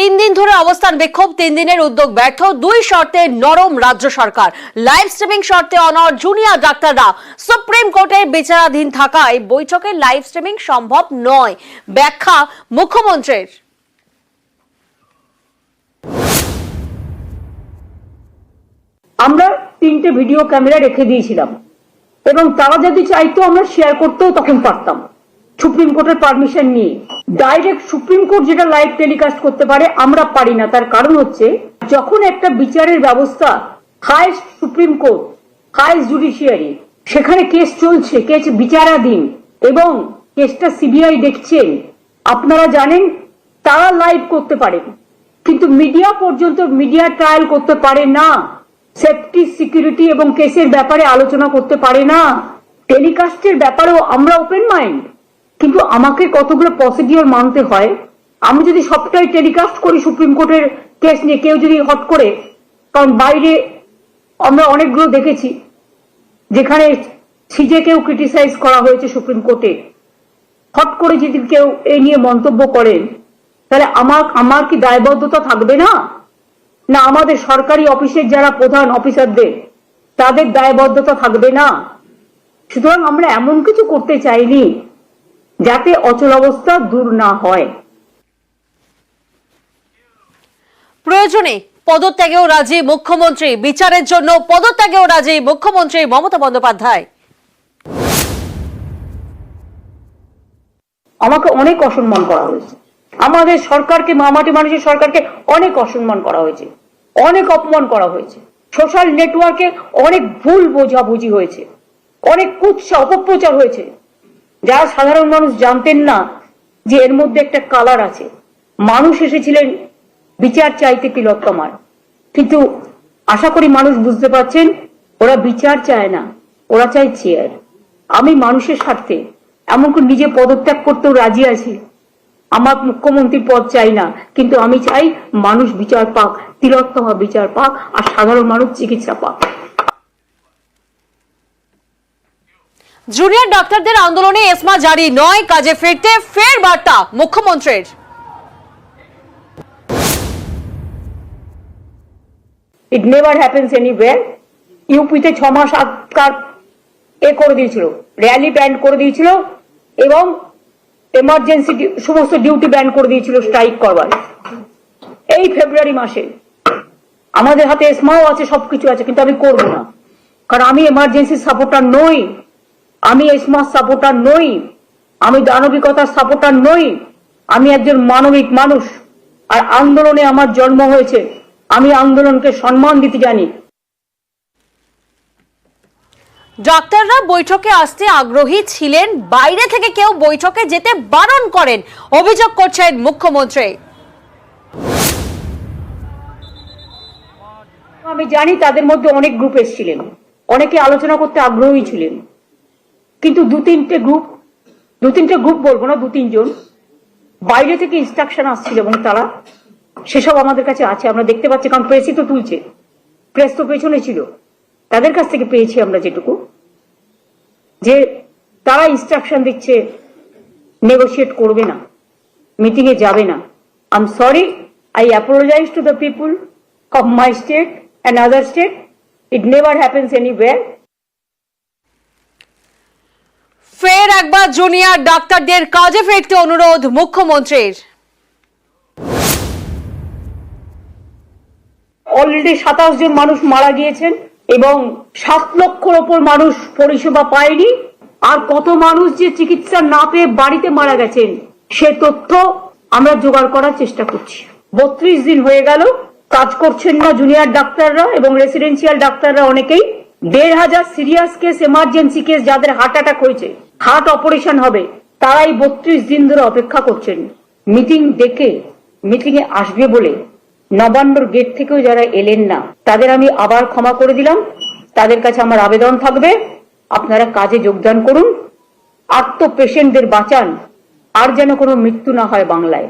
তিন দিন ধরে অবস্থান বিক্ষোভ, 3 দিনের উদ্যোগ ব্যর্থ, 2 শর্তে নরম রাজ্য সরকার। লাইভ স্ট্রিমিং শর্তে অনড় জুনিয়র ডাক্তাররা। সুপ্রিম কোর্টের বিচারাধীন থাকায় বৈঠকে লাইভ স্ট্রিমিং সম্ভব নয়, ব্যাখ্যা মুখ্যমন্ত্রীর। আমরা 3টে ভিডিও ক্যামেরা রেখে দিয়েছিলাম এবং তারা যদি চাইতো আমরা শেয়ার করতেও তখন পারতাম, সুপ্রিম কোর্টের পারমিশন নিয়ে। ডাইরেক্ট সুপ্রিম কোর্ট যেটা লাইভ টেলিকাস্ট করতে পারে আমরা পারি না। তার কারণ হচ্ছে, যখন একটা বিচারের ব্যবস্থা, highest supreme court, highest judiciary, সেখানে কেস চলছে, কেস বিচারাধীন এবং কেসটা সিবিআই দেখছেন, আপনারা জানেন তারা লাইভ করতে পারেন, কিন্তু মিডিয়া পর্যন্ত মিডিয়া ট্রায়াল করতে পারে না, সেফটি সিকিউরিটি এবং কেসের ব্যাপারে আলোচনা করতে পারে না। টেলিকাস্টের ব্যাপারেও আমরা ওপেন মাইন্ড, কিন্তু আমাকে কতগুলো প্রসিডিওর মানতে হয়। আমি যদি সবটাই টেলিকাস্ট করি সুপ্রিম কোর্টের কেস নিয়ে, কেউ যদি হট করে, কারণ বাইরে আমরা অনেকগুলো দেখেছি যেখানে সিজেকেও ক্রিটিসাইজ করা হয়েছে সুপ্রিম কোর্টে, হট করে যদি কেউ এই নিয়ে মন্তব্য করেন, তাহলে আমার কি দায়বদ্ধতা থাকবে না? না আমাদের সরকারি অফিসের যারা প্রধান অফিসারদের তাদের দায়বদ্ধতা থাকবে না? সুতরাং আমরা এমন কিছু করতে চাইনি যাতে অচলাবস্থা দূর না হয়। প্রয়োজনে পদত্যাগেও রাজি মুখ্যমন্ত্রী, বিচারের জন্য পদত্যাগেও রাজি মুখ্যমন্ত্রী মমতা বন্দ্যোপাধ্যায়। আমাকে অনেক অসম্মান করা হয়েছে, আমাদের সরকারকে, মামাটি মানুষের সরকারকে অনেক অসম্মান করা হয়েছে, অনেক অপমান করা হয়েছে, সোশ্যাল নেটওয়ার্কে অনেক ভুল বোঝাবুঝি হয়েছে, অনেক কুৎসা অপপ্রচার হয়েছে, যারা সাধারণ মানুষ জানতেন না যে এর মধ্যে একটা কালার আছে। মানুষ এসেছিলেন বিচার চাইতে তিলোত্তমার, কিন্তু আশা করি মানুষ বুঝতে পারছেন ওরা বিচার চায় না, ওরা চায় চেয়ার। আমি মানুষের স্বার্থে এমনকি নিজে পদত্যাগ করতেও রাজি আছি। আমার মুখ্যমন্ত্রীর পদ চাই না, কিন্তু আমি চাই মানুষ বিচার পাক, তিলোত্তমা বিচার পাক, আর সাধারণ মানুষ চিকিৎসা পাক। জুনিয়র ডাক্তারদের আন্দোলনে এসমা জারি নয়, কাজে ফিরতে ফের বার্তা মুখ্যমন্ত্রীর। It never happens anywhere. ইউপিতে 6 মাস আটকার করে দিয়েছিল, র্যালি ব্যান করে দিয়েছিল এবং এমার্জেন্সি সমস্ত ডিউটি ব্যান করে দিয়েছিল স্ট্রাইক করবার। এই ফেব্রুয়ারি মাসে আমাদের হাতে এসমাও আছে, সবকিছু আছে, কিন্তু আমি করব না, কারণ আমি এমার্জেন্সি সাপোর্টার নই, আমি এসমার সাপোর্টার নই, আমি দানবিকতার সাপোর্টার নই, আমি একজন মানবিক মানুষ। আর আন্দোলনে আমার জন্ম হয়েছে, আমি আন্দোলনকে সম্মান দিতে জানি। ডাক্তাররা বৈঠকে আসতে আগ্রহী ছিলেন, বাইরে থেকে কেউ বৈঠকে যেতে বারণ করেন, অভিযোগ করছেন মুখ্যমন্ত্রী। আমি জানি তাদের মধ্যে অনেক গ্রুপ এসেছিলেন, অনেকে আলোচনা করতে আগ্রহী ছিলেন, কিন্তু দু তিনটে গ্রুপ বলবো না, 2-3 জন বাইরে থেকে ইনস্ট্রাকশন আসছিল এবং তারা সেসব আমাদের কাছে আছে, আমরা দেখতে পাচ্ছি, কারণ প্রেসই তো তুলছে, প্রেস তো পেছনে ছিল, তাদের কাছ থেকে পেয়েছি আমরা যেটুকু, যে তারা ইনস্ট্রাকশন দিচ্ছে নেগোশিয়েট করবে না, মিটিং এ যাবে না। I am sorry, I apologize to the people of my state and other state. It never happens anywhere. ফের একবার জুনিয়র ডাক্তারদের কাজে ফিরতে অনুরোধ মুখ্যমন্ত্রীর। অলরেডি 27 জন মানুষ মারা গিয়েছেন এবং 7 লক্ষর ওপর মানুষ পরিষেবা পায়নি, আর কত মানুষ যে চিকিৎসা না পেয়ে বাড়িতে মারা গেছেন সে তথ্য আমরা জোগাড় করার চেষ্টা করছি। 32 দিন হয়ে গেল কাজ করছেন না জুনিয়র ডাক্তাররা এবং রেসিডেন্সিয়াল ডাক্তাররা অনেকেই। 1500 সিরিয়াস কেস, এমার্জেন্সি কেস, যাদের হার্ট অ্যাটাক হয়েছে, হার্ট অপারেশন হবে, তারাই 32 দিন ধরে অপেক্ষা করছেন। মিটিং ডেকে মিটিং এ আসবে বলে নবান্নর গেট থেকেও যারা এলেন না, তাদের আমি আবার ক্ষমা করে দিলাম। তাদের কাছে আমার আবেদন থাকবে, আপনারা কাজে যোগদান করুন, আর তো পেশেন্টদের বাঁচান, আর যেন কোনো মৃত্যু না হয় বাংলায়।